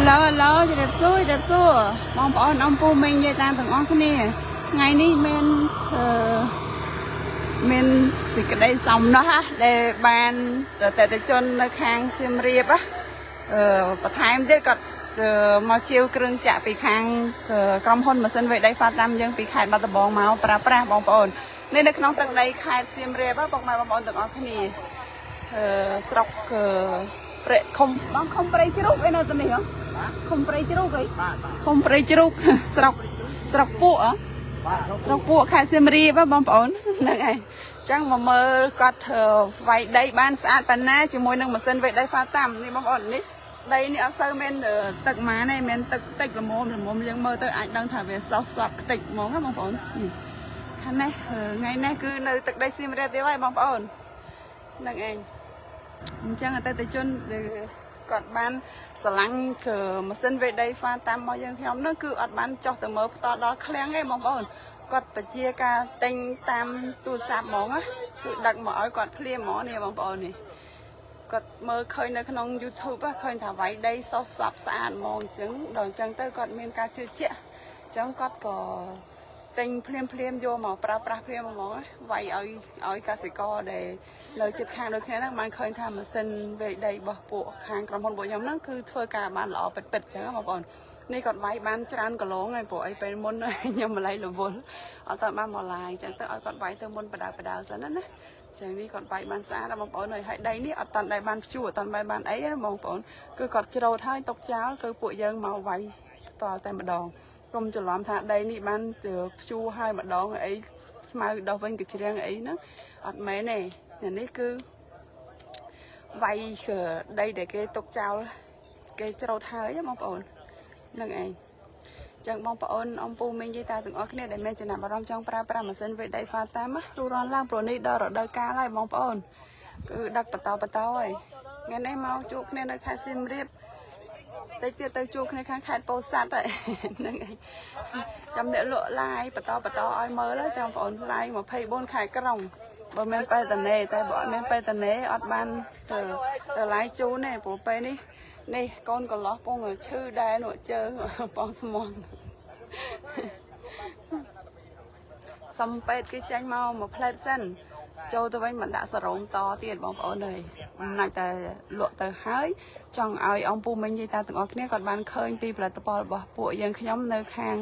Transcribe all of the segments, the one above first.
ឡូជម្រាបសួរបងប្អូនអំពូមីងយាយតាទាំងអស់គ្នាថ្ងៃនេះមានសេចក្តីសំណោះដែលបានតេតិជននៅខាងសៀមរាបបន្ថែមទៀតគាត់មកជាវគ្រឿងចាក់ពីខាងក្រុមហ៊ុនម៉ាស៊ីនវេដីហ្វាតាមយើងពីខេត្តបាត់ដំបងមកប្រើប្រាស់បងប្អូននេះនៅក្នុងទឹកដីខេត្តសៀមរាបបងប្អូនទាំងអស់គ្នាស្រុកព្រែកខុំព្រៃជ្រូកអីនៅទីនេះហ៎ខុំព្រៃជ្រូកអីខុំព្រៃជ្រូកស្រុកពួកស្រុកពួកខេត្តសៀមរាបបងប្អូនហ្នឹងហើយអញ្ចឹងមកមើលគាត់វាយដីបានស្អាតប៉ុណ្ណាជាមួយនឹងម៉ាស៊ីនវាយដីហ្វាតាមនេះបងប្អូននេះដីនេះអត់សូវមានទឹកម៉ានទេមានទឹកតិចល្មមយើងមើលទៅអាចដឹងថាវាសោះសក់ខ្ទេចហ្មងណាបងប្អូននេះខាងនេះថ្ងៃនេះគឺនៅទឹកដីសៀមរាបទៀតហើយបងប្អូនហ្នឹងឯងអញ្ចឹងអតិថិជនគាត់បានស្រឡាញ់ម៉ាស៊ីនវេដីហ្វាតាមមកយើងខ្ញុំនោះគឺអត់បានចោះទៅមើលផ្ទាល់ដល់ឃ្លាំងទេបងប្អូនគាត់បជាការទិញតាមទូរស័ព្ទហ្មងណាគឺដឹកមកឲ្យគាត់ភ្លាមហ្មងនេះបងប្អូននេះគាត់មើលឃើញនៅក្នុង YouTube ឃើញថាវាយដីសោះសក់ស្អាតហ្មងអញ្ចឹងដល់អញ្ចឹងទៅគាត់មានការជឿជាក់អញ្ចឹងគាត់ក៏ទិញភ្លាមយកមកប្រើប្រាស់ភ្លាមហ្មងវាយឲ្យកសិករដែលនៅជិតខាងដូចគ្នាហ្នឹងបានឃើញថាម៉ាស៊ីនវាយដីរបស់ពួកខាងក្រុមហ៊ុនរបស់ខ្ញុំហ្នឹងគឺធ្វើការបានល្អពិតអញ្ចឹងបងប្អូននេះគាត់វាយបានច្រើនគីឡូហើយព្រោះអីពេលមុនខ្ញុំម្ល៉េះរវល់អត់តបានមកឡាយអញ្ចឹងទៅឲ្យគាត់វាយទៅមុនបដៅសិនណាអញ្ចឹងនេះគាត់វាយបានស្អាតបងប្អូនហើយដីនេះអត់តាន់ដែលបានភ្ជួរអត់តាន់បានអីណាបងប្អូនគឺគាត់ច្រូតហើយຕົកចោលគឺពួកយើងមកវាយផ្ទាល់តែម្ដងកុំច្រឡំថាដីនេះបានភ្ជួរហើយម្ដងអីស្មៅដោះវិញក៏ជ្រៀងអីហ្នឹងអត់មែនទេនេះគឺវាយដីដែលគេຕົកចោលគេច្រូតហើយបងប្អូនហ្នឹងឯងចឹងបងប្អូនអំពូមីងយាយតាទាំងអស់គ្នាដែលមានចំណាប់អារម្មណ៍ចង់ប្រើប្រាស់ម៉ាស៊ីនវេដីហ្វាតាមរੂរាន់ឡើងព្រោះនេះដល់រដូវកាលហើយបងប្អូនគឺដឹកបន្តហើយថ្ងៃនេះមកជួបគ្នានៅខេត្តសៀមរាបតិចទៀតទៅជួបគ្នាខាងខេត្តពោធិ៍សាត់ហើយហ្នឹងឯងចាំអ្នកលក់ឡាយបន្តឲ្យមើលចាំបងប្អូនឡាយ24ខែក្រុងបើមានបេតនេតែបើអត់មានបេតនេអត់បានទៅឡាយជូនទេព្រោះពេលនេះកូនកន្លោះពងឈឺដែរនោះជើងបងស្មងសំពេតគេចាញ់មកមួយផ្លែតសិនចូលទៅវិញមិនដាក់សរោមតទៀតបងប្អូនអើយណាច់តែលក់ទៅហើយចង់ឲ្យអំពូមីងយាយតាទាំងអស់គ្នាគាត់បានឃើញពីផលិតផលរបស់ពួកយើងខ្ញុំនៅខាង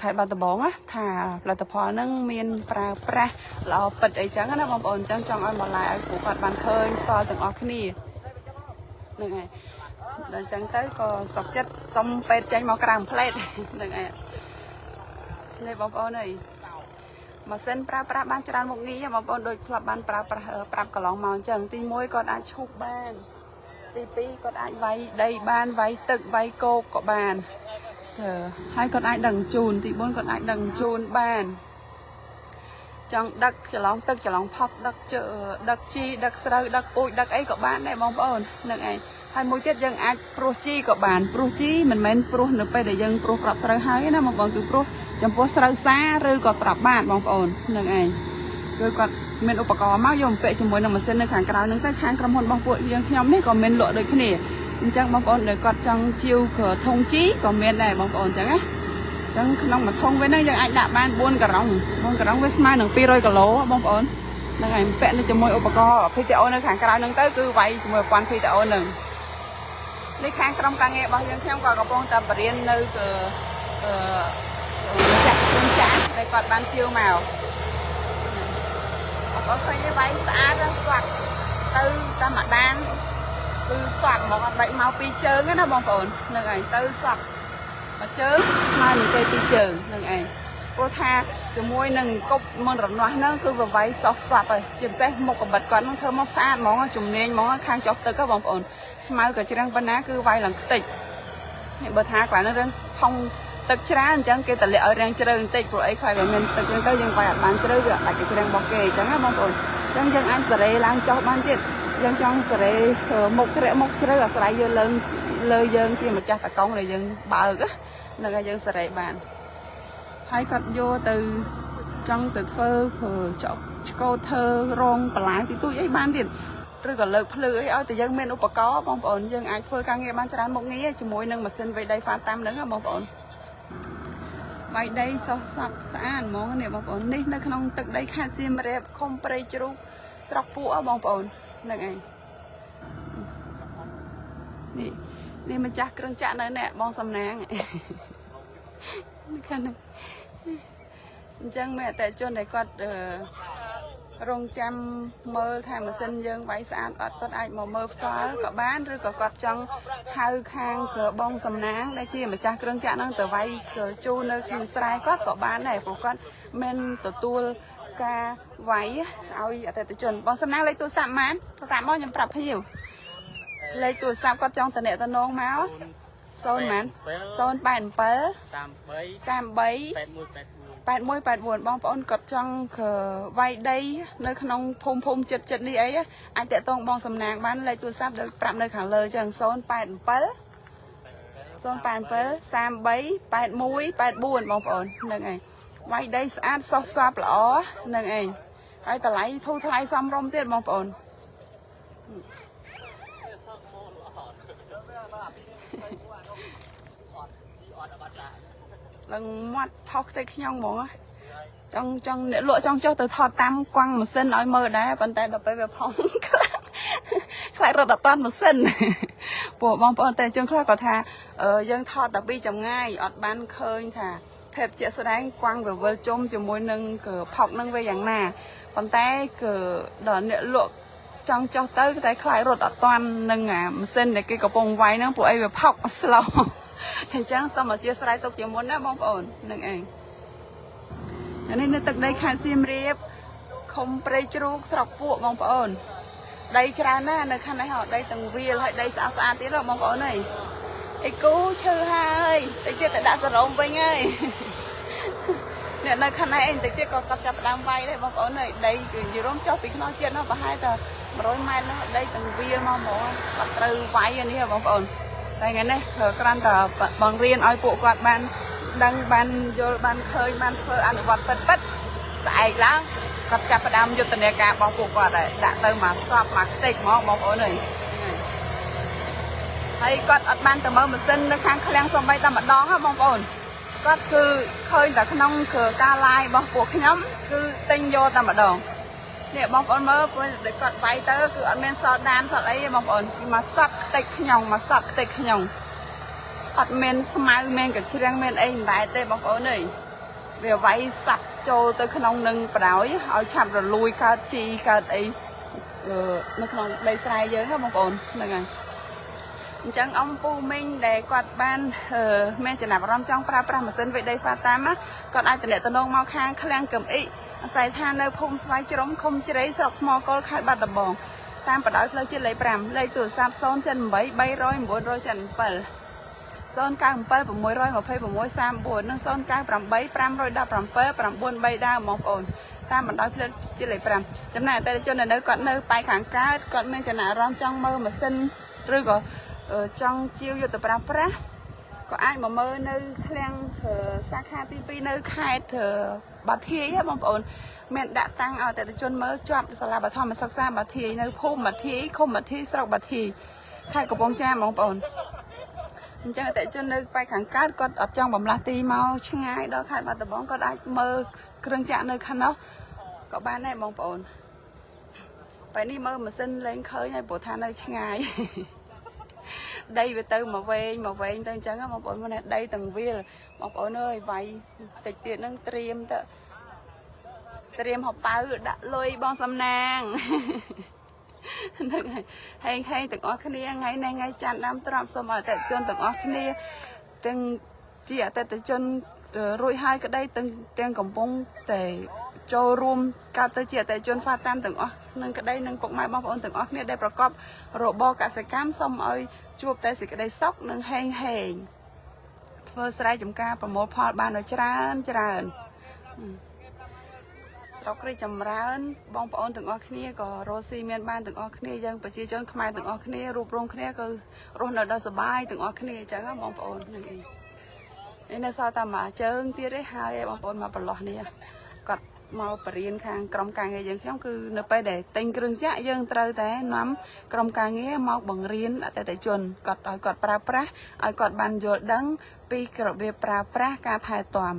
ខេត្តបាត់ដំបងណាថាផលិតផលហ្នឹងមានប្រើប្រាស់ល្អពិតអីចឹងណាបងប្អូនអញ្ចឹងចង់ឲ្យមកឡាយឲ្យពួកគាត់បានឃើញផ្ទាល់ទាំងអស់គ្នាហ្នឹងហើយដល់អញ្ចឹងទៅក៏សុខចិត្តសុំពេទ្យចេញមកក្រៅផ្លេតហ្នឹងហើយនេះបងប្អូនអើយម៉ាស៊ីនប្រើប្រាស់បានច្រើនមុខងារបងប្អូនដូចធ្លាប់បានប្រើប្រាស់ប្រាប់កន្លងមកអញ្ចឹងទី1គាត់អាចឈូសបានទី2គាត់អាចវាយដីបានវាយទឹកវាយគោកក៏បានហើយគាត់អាចដឹកជូនទី4គាត់អាចដឹកជូនបានចង់ដឹកច្រឡំទឹកច្រឡំផុកដឹកជីដឹកស្រូវដឹកពូជដឹកអីក៏បានដែរបងប្អូនហ្នឹងឯងហើយមួយទៀតយើងអាចព្រុសជីក៏បានព្រុសជីមិនមែនព្រុសនៅពេលដែលយើងព្រុសក្របស្រូវហើយណាបងប្អូនគឺព្រុសចំពោះស្រូវសាឬក៏ត្រាប់បានបងប្អូនហ្នឹងឯងគឺគាត់មានឧបករណ៍មកយកបំពាក់ជាមួយនឹងម៉ាស៊ីននៅខាងក្រៅហ្នឹងទៅខាងក្រុមហ៊ុនរបស់ពួកយើងខ្ញុំនេះក៏មានលក់ដូចគ្នាអញ្ចឹងបងប្អូនដែលគាត់ចង់ជាវធុងជីក៏មានដែរបងប្អូនអញ្ចឹងណាអញ្ចឹងក្នុងមួយធុងវិញហ្នឹងយើងអាចដាក់បាន4ការុងវាស្មើនឹង200គីឡូបងប្អូនហ្នឹងហើយពាក់នៅជាមួយឧបករណ៍ PTO នៅខាងក្រៅហ្នឹងទៅគឺវាយជាមួយប្រព័ន្ធ PTO ហ្នឹងនេះខាងក្រុមការងាររបស់យើងខ្ញុំក៏កំពុងតែបរៀននៅចាស់ដែលគាត់បានជាវមកអត់ឃើញទេវាយស្អាតស្វាក់ទៅតាមម្ដានគឺស្វាក់មកអត់បែកមកពីជើងណាបងប្អូនហ្នឹងហើយទៅស្វាក់មកជើងស្មើនឹងពីជើងហ្នឹងឯងព្រោះថាជាមួយនឹងគប់មុនរនាស់ហ្នឹងគឺវាវាយសោះស្វាប់ហើយជាពិសេសមុខកបិតគាត់ហ្នឹងធ្វើមកស្អាតហ្មងជំនាញហ្មងខាងចុះទឹកបងប្អូនស្មៅក៏ច្រាំងប៉ុណ្ណាគឺវាយឡើងខ្ទេចហើយបើថាគាត់នឹងរឿងផុងទឹកច្រើនអញ្ចឹងគេតម្លាក់ឲ្យរាងជ្រៅបន្តិចព្រោះអីខ្លាចវាមានទឹកហ្នឹងទៅយើងវាយអត់បានជ្រៅវាអាចច្រាំងរបស់គេអញ្ចឹងណាបងប្អូនអញ្ចឹងយើងអាចសេរីឡើងចុះបានទៀតយើងចង់សេរីមុខជ្រៅអាស្រ័យយើងលើយើងជាម្ចាស់តកង់ដែលយើងបើកហ្នឹងហើយយើងសេរីបានហើយគាត់យកទៅចង់ទៅធ្វើចកឆ្កោធ្វើរងបន្លាយទីទូចអីបានទៀត ឬក៏លើកភ្លឺអីឲ្យតែយើងមានឧបករណ៍បងប្អូនយើងអាចធ្វើការងារបានច្រើនមុខងារជាមួយនឹងម៉ាស៊ីនវេដីហ្វាតាមហ្នឹងបងប្អូនវេដីសោះសាប់ស្អាតហ្មងនេះបងប្អូននេះនៅក្នុងទឹកដីខេត្តសៀមរាបឃុំព្រៃជ្រូកស្រុកពួកបងប្អូនហ្នឹងឯងនេះម្ចាស់គ្រឿងចាក់នៅនេះបងសំណាងខាងនេះអញ្ចឹងមានអតិថិជនដែលគាត់រងចាំមើលថាម៉ាស៊ីនយើងវាយស្អាតអត់គាត់អាចមកមើលផ្ទាល់ក៏បានឬក៏គាត់ចង់ហៅខាងបងសំណាងដែលជាម្ចាស់គ្រឿងចាក់ហ្នឹងទៅវាយជូននៅក្នុងស្រែគាត់ក៏បានដែរព្រោះគាត់មិនទទួលការវាយឲ្យអតិថិជនបងសំណាងលេខទូរស័ព្ទម៉ានប្រាប់មកខ្ញុំប្រាប់ភ្ញៀវលេខទូរស័ព្ទគាត់ចង់តំណមក0ម៉ាន087338184បងប្អូនគាត់ចង់វាយដីនៅក្នុងភូមិចិត្តនេះអីអាចតាក់ទងបងសំណាងបានលេខទូរស័ព្ទដូចប្រាប់នៅខាងលើចឹង087338184បងប្អូនហ្នឹងឯងវាយដីស្អាតសោះសាប់ល្អហ្នឹងឯងហើយតម្លៃធូរថ្លៃសមរម្យទៀតបងប្អូនឡើងមាត់ថោកខ្ទេចខ្ញុំហ្មងចង់អ្នកលក់ចង់ចុះទៅថតតាមកង់ម៉ាស៊ីនឲ្យមើលដែរប៉ុន្តែដល់ពេលវាផងខ្លាចរត់អត់តាន់ម៉ាស៊ីនពួកបងប្អូនតែជនខ្លះគាត់ថាយើងថតតែពីចម្ងាយអត់បានឃើញថាភាពជាក់ស្ដែងកង់វាវិលជុំជាមួយនឹងផុកនឹងវាយ៉ាងណាប៉ុន្តែគឺដល់អ្នកលក់ចង់ចុះទៅតែខ្លាចរត់អត់តាន់នឹងអាម៉ាស៊ីនដែលគេកំពុងវាយហ្នឹងពួកអីវាផុកស្លោអញ្ចឹងសូមអធិស្ឋានទុកជាមុនណាបងប្អូននឹងឯងនេះនៅទឹកដីខេត្តសៀមរាបឃុំព្រៃជ្រូកស្រុកពួកបងប្អូនដីច្រើនណាស់នៅខាងនេះហ៎ដីទាំងវាលហើយដីស្អាតទៀតបងប្អូនអើយអីគូឈើហើយតិចទៀតទៅដាក់សរោមវិញហើយអ្នកនៅខាងនេះអីតិចទៀតក៏គាត់ចាប់ផ្ដើមវាយដែរបងប្អូនអើយដីគឺយរំចុះពីខ្នល់ជាតិនោះប្រហែលតែ100ម៉ែត្រនោះដីទាំងវាលមកហ្មងគាត់ត្រូវវាយនេះបងប្អូនតែថ្ងៃនេះគ្រាន់តែបង្រៀនឲ្យពួកគាត់បានដឹងបានយល់បានឃើញបានធ្វើអនុវត្តពិតស្អែកឡើងគាត់ចាប់ផ្ដើមយុទ្ធនាការរបស់ពួកគាត់ដែរដាក់ទៅមកសពមកខ្ទេចហ្មងបងប្អូនអើយហើយគាត់អត់បានទៅមើលម៉ាស៊ីននៅខាងឃ្លាំងសំបីតែម្ដងហ៎បងប្អូនគាត់គឺឃើញតែក្នុងការ live របស់ពួកខ្ញុំគឺទិញយកតែម្ដងនេះបងប្អូនមើលពេលគាត់វាយទៅគឺអត់មានសល់ដានសល់អីទេបងប្អូនគឺមកសក់ខ្ទេចខ្ញុំមកសក់ខ្ទេចខ្ញុំអត់មានស្មៅមានកជ្រៀងមានអីមិនដែរទេបងប្អូនអើយវាវាយសាប់ចូលទៅក្នុងនឹងបដ ாய் ឲ្យឆាប់រលួយកើតជីកើតអីនៅក្នុងដីស្រែយើងហ្នឹងបងប្អូនហ្នឹងហើយអញ្ចឹងអំពូមីងដែលគាត់បានមានចំណាប់អារម្មណ៍ចង់ប្រើប្រាស់ម៉ាស៊ីនវេដីហ្វាតាមគាត់អាចតំណមកខាងឃ្លាំងកំអ៊ីអាស្រ័យថានៅភូមិស្វាយជ្រុំឃុំជ្រៃស្រុកថ្មកុលខេត្តបាត់ដំបងតាមបណ្ដោយផ្លូវជាតិលេខ5លេខទូរស័ព្ទ078 300 977 097 626 34និង098 517 933ដែរបងប្អូនតាមបណ្ដោយផ្លូវជាតិលេខ5ចំណែកអតិថិជននៅគាត់នៅប៉ែកខាងកើតគាត់មានចំណាប់អារម្មណ៍ចង់មើលម៉ាស៊ីនឬក៏ចង់ជាវយុទ្ធប្រើប្រាស់ក៏អាចមកមើលនៅឃ្លាំងសាខាទី2នៅខេត្តបាធាយបងប្អូនមានដាក់តាំងឲ្យអតិថិជនមើលជាប់សាលាបឋមសិក្សាបាធាយនៅភូមិបាធាយឃុំបាធាយស្រុកបាធាយខេត្តកំពង់ចាមបងប្អូនអញ្ចឹងអតិថិជននៅប៉ែកខាងកើតគាត់អត់ចង់បំលាស់ទីមកឆ្ងាយដល់ខេត្តបាត់ដំបងគាត់អាចមើលគ្រឿងចាក់នៅខាងនោះក៏បានដែរបងប្អូនពេលនេះមើលម៉ាស៊ីនលេងឃើញហើយព្រោះថានៅឆ្ងាយដីវាទៅមកវែងទៅអញ្ចឹងបងប្អូនមើលដីទាំងវាលបងប្អូនអើយវាយតិចទៀតនឹងត្រៀមហបៅដាក់លុយបងសំណាងហ្នឹងហើយហេងទាំងអស់គ្នាថ្ងៃនេះថ្ងៃច័ន្ទដើមត្រាប់សូមឲ្យអតិថិជនទាំងអស់គ្នាទាំងជាអតិថិជនរួចហើយក្តីទាំងកំពុងតែចូលរួមកើតទៅជាអតិថិជនហ្វាតាមទាំងអស់នឹងក្តីនឹងពុកម៉ែបងប្អូនទាំងអស់គ្នាដែលប្រកបរបរកសិកម្មសូមឲ្យជួបតែសេចក្តីសុខនិងហេងធ្វើស្រែចម្ការប្រមូលផលបានឲ្យច្រើនស្រុករីចម្រើនបងប្អូនទាំងអស់គ្នាក៏រស់ស៊ីមានបានទាំងអស់គ្នាយើងប្រជាជនខ្មែរទាំងអស់គ្នារួបរวมគ្នាក៏រស់នៅដល់សុបាយទាំងអស់គ្នាអញ្ចឹងបងប្អូនហ្នឹងឯងនៅសល់តែមួយជើងទៀតទេហើយបងប្អូនមកប្រឡោះនេះគាត់ មកបរៀនខាងក្រុមការងារយើងខ្ញុំគឺនៅពេលដែលទិញគ្រឿងចាក់យើងត្រូវតែនាំក្រុមការងារមកបង្រៀនអតិថិជនគាត់ឲ្យគាត់ប្រើប្រាស់ឲ្យគាត់បានយល់ដឹងពីរបៀបប្រើប្រាស់ការថែទាំ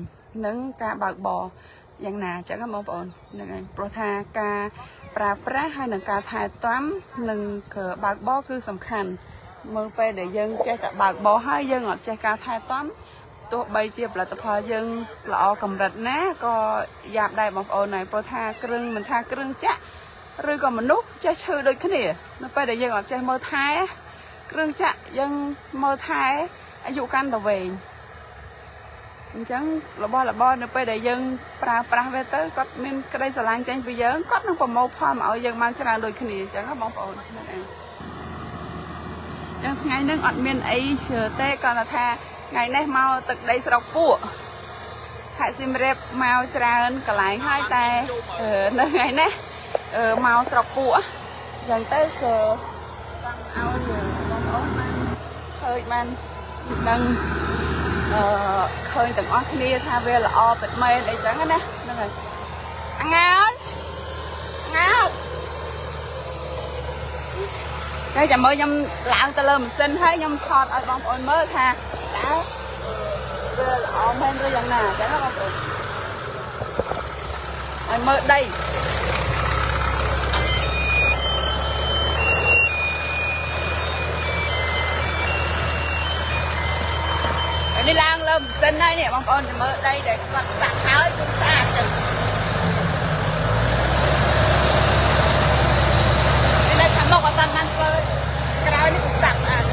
និងការបើកបរយ៉ាងណាចឹងបងប្អូនហ្នឹងហើយព្រោះថាការប្រើប្រាស់ហើយនឹងការថែទាំនិងបើកបរគឺសំខាន់មើលពេលដែលយើងចេះតែបើកបរហើយយើងអត់ចេះការថែទាំទោះបីជាផលិតផលយើងល្អកម្រិតណាក៏យ៉ាប់ដែរបងប្អូនហើយព្រោះថាគ្រឿងមិនថាគ្រឿងចាក់ឬក៏មនុស្សចេះឈឺដូចគ្នានៅពេលដែលយើងអត់ចេះមើលថែគ្រឿងចាក់យើងមើលថែអាយុកាន់តែវែងអញ្ចឹងរបស់របរនៅពេលដែលយើងប្រើប្រាស់វាទៅគាត់មានក្តីស្រឡាញ់ចេញពីយើងគាត់នឹងប្រមូលផលមកឲ្យយើងបានច្រើនដូចគ្នាអញ្ចឹងបងប្អូនហ្នឹងឯងចឹងថ្ងៃនេះអត់មានអីទេគាត់ថាថ្ងៃនេះមកទឹកដីស្រុកពួកខេត្តសៀមរាបមកច្រើនកន្លែងហើយតែនៅថ្ងៃនេះមកស្រុកពួកអញ្ចឹងទៅក៏ចង់ឲ្យបងប្អូនបានឃើញបានដឹងឃើញទាំងអស់គ្នាថាវាល្អពិតមែនអីចឹងណាហ្នឹងហើយអង្អើតែចាំមើលខ្ញុំឡើងទៅលើម៉ាស៊ីនហើយខ្ញុំថតឲ្យបងប្អូនមើលថាតើវាល្អមែនឬយ៉ាងណាចឹងណាបងប្អូនឲ្យមើលដីនេះឡើងលើម៉ាស៊ីនហើយនេះបងប្អូនមើលដីដែលគាត់សាក់ហើយគឺស្អាតចឹងនេះនៅខាងមុខអត់បានធ្វើក្រោយនេះគឺសាក់ស្អាត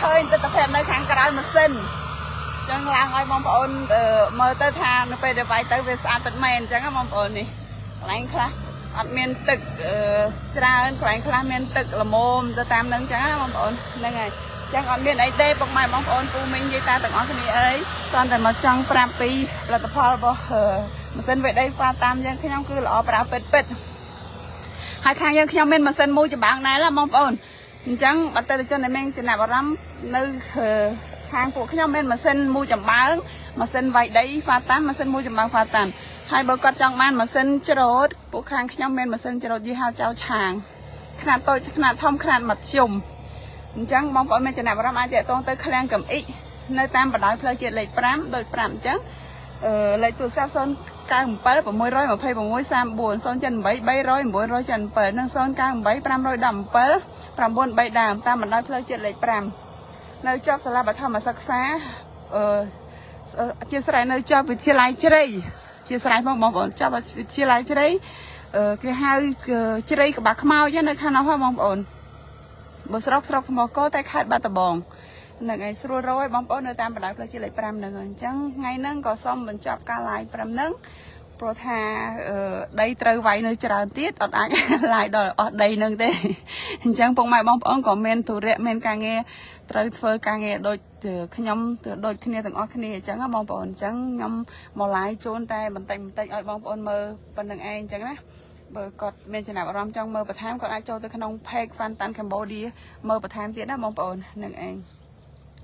ឃើញទិដ្ឋភាពនៅខាងក្រៅម៉ាស៊ីនចឹងឡើងឲ្យបងប្អូនមើលទៅថានៅពេលដែលវាយទៅវាស្អាតពិតមែនចឹងបងប្អូននេះកន្លែងខ្លះអត់មានទឹកច្រើនកន្លែងខ្លះមានទឹកល្មមទៅតាមនឹងចឹងណាបងប្អូនហ្នឹងហើយចឹងអត់មានអីទេពុកម៉ែបងប្អូនពូមីងនិយាយតាទាំងអស់គ្នាអីគ្រាន់តែមកចង់ប្រាប់ពីផលិតផលរបស់ម៉ាស៊ីនវេដីហ្វាតាមយើងខ្ញុំគឺល្អប្រើពិតហើយខាងយើងខ្ញុំមានម៉ាស៊ីនមួយចម្បាំងដែរបងប្អូនអញ្ចឹងអតិថិជនដែលមានចំណាប់អារម្មណ៍នៅខាងពួកខ្ញុំមានម៉ាស៊ីនមួយចម្បាំងម៉ាស៊ីនវាយដីហ្វាតាមម៉ាស៊ីនមួយចម្បាំងហ្វាតាមហើយបើគាត់ចង់បានម៉ាស៊ីនច្រូតពួកខាងខ្ញុំមានម៉ាស៊ីនច្រូតយីហោចៅឆាងខ្នាតតូចខ្នាតធំខ្នាតមធ្យមអញ្ចឹងបងប្អូនមានចំណាប់អារម្មណ៍អាចតាក់ទងទៅឃ្លាំងកំអ៊ីនៅតាមបណ្ដោយផ្លូវជាតិលេខ5ដូច5អញ្ចឹងលេខទូរស័ព្ទ097 626 34 078 300 977និង098 517 933តាមបណ្ដោយផ្លូវជាតិលេខ5នៅជាប់សាលាបឋមសិក្សាជាស្រ័យនៅជាប់វិទ្យាល័យជ្រៃជាស្រ័យបងប្អូនជាប់វិទ្យាល័យជ្រៃគេហៅជ្រៃក្បាលខ្មោចនៅខាងនោះបងប្អូនបើស្រុកថ្មគោតែខេត្តបាត់ដំបងហ្នឹងហើយស្រួលរយបងប្អូននៅតាមបណ្ដោយផ្លូវជាតិលេខ5ហ្នឹងអញ្ចឹងថ្ងៃហ្នឹងក៏សូមបញ្ចប់ការ live 5ហ្នឹងព្រោះថាដីត្រូវវាយនៅច្រើនទៀតអត់អាច live ដល់អស់ដីហ្នឹងទេអញ្ចឹងពុកម៉ែបងប្អូនក៏មានធុរៈមានការងារត្រូវធ្វើការងារដូចខ្ញុំដូចគ្នាទាំងអស់គ្នាអញ្ចឹងបងប្អូនអញ្ចឹងខ្ញុំមក live ជូនតែបន្តិចឲ្យបងប្អូនមើលប៉ុណ្្នឹងឯងអញ្ចឹងណាបើគាត់មានចំណាប់អារម្មណ៍ចង់មើលបន្ថែមគាត់អាចចូលទៅក្នុង page Fantan Cambodia មើលបន្ថែមទៀតណាបងប្អូននឹងឯង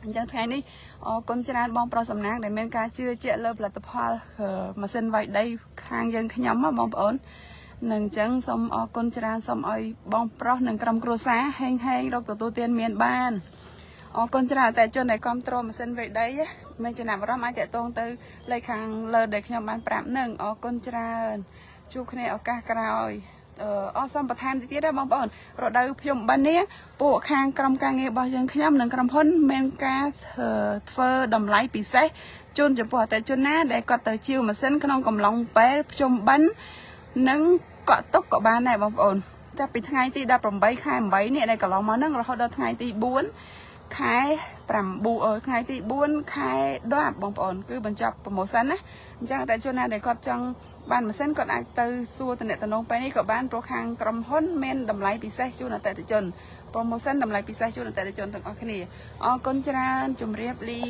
អញ្ចឹងថ្ងៃនេះអរគុណច្រើនបងប្រុសសំណាងដែលមានការជឿជាក់លើផលិតផលម៉ាស៊ីនវាយដីខាងយើងខ្ញុំបងប្អូននឹងអញ្ចឹងសូមអរគុណច្រើនសូមឲ្យបងប្រុសនិងក្រុមគ្រួសារហេងរកទទួលទានមានបានអរគុណច្រើនតែជនដែលគ្រប់គ្រងម៉ាស៊ីនវាយដីមានចំណាប់អារម្មណ៍អាចតាក់ទងទៅលេខខាងលើដែលខ្ញុំបានប្រាប់នឹងអរគុណច្រើនជួបគ្នាឱកាសក្រោយអរសំបន្ថែមទៀតដែរបងប្អូនរដូវភ្ជុំបិណ្ឌនេះពួកខាងក្រុមការងាររបស់យើងខ្ញុំនិងក្រុមហ៊ុនមានការធ្វើតម្លៃពិសេសជូនចំពោះអតិថិជនណាដែលគាត់ទៅជាវម៉ាស៊ីនក្នុងកំឡុងពេលភ្ជុំបិណ្ឌនិងកក់ទុកក៏បានដែរបងប្អូនចាប់ពីថ្ងៃទី18ខែ8នេះដែលកន្លងមកហ្នឹងរហូតដល់ថ្ងៃទី4ខែ9ថ្ងៃទី4ខែ10បងប្អូនគឺបញ្ចប់ប្រូម៉ូសិនណាអញ្ចឹងអតិថិជនណាដែលគាត់ចង់បានម៉ាស៊ីនគាត់អាចទៅសួរតំណែងពេលនេះក៏បានព្រោះខាងក្រុមហ៊ុនមានតម្លៃពិសេសជូនអតិថិជនប្រូម៉ូសិនតម្លៃពិសេសជូនអតិថិជនទាំងអស់គ្នាអរគុណច្រើនជម្រាបលា